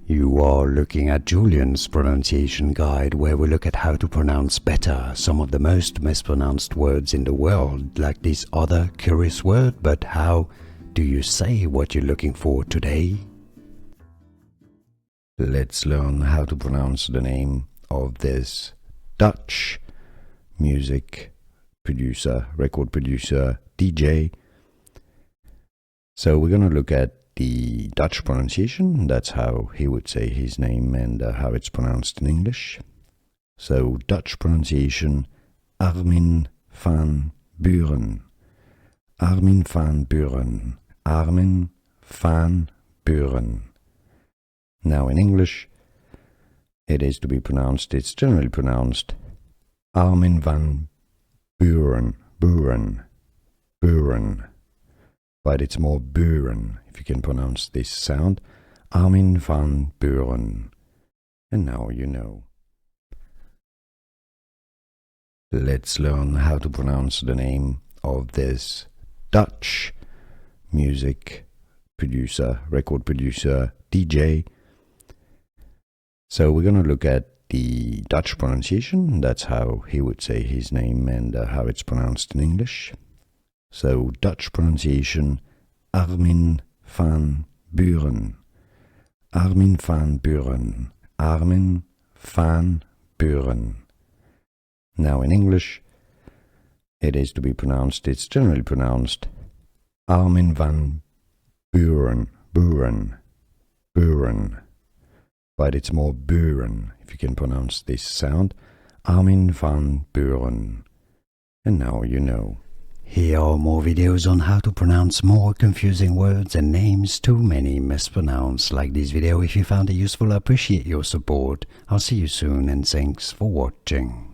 You are looking at Julian's pronunciation guide, where we look at how to pronounce better some of the most mispronounced words in the world, like this other curious word. But how do you say what you're looking for today? Let's learn how to pronounce the name of this Dutch music producer, record producer, DJ. So we're going to look at the Dutch pronunciation. That's how he would say his name and how it's pronounced in English. So Dutch pronunciation, Armin Van Buuren. Armin Van Buuren. Armin Van Buuren. Now in English, it is to be pronounced, it's generally pronounced Armin Van Buuren. Buuren. But it's more Buuren, if you can pronounce this sound. Armin Van Buuren. And now you know. Let's learn how to pronounce the name of this Dutch music producer, record producer, DJ. So we're going to look at the Dutch pronunciation. That's how he would say his name and how it's pronounced in English. So Dutch pronunciation, Armin Van Buuren. Armin Van Buuren. Armin Van Buuren. Now in English, it is to be pronounced, it's generally pronounced Armin Van Buuren. Buuren. But it's more Buuren, if you can pronounce this sound. Armin Van Buuren. And now you know. Here are more videos on how to pronounce more confusing words and names too many mispronounced. Like this video if you found it useful. I appreciate your support. I'll see you soon and thanks for watching.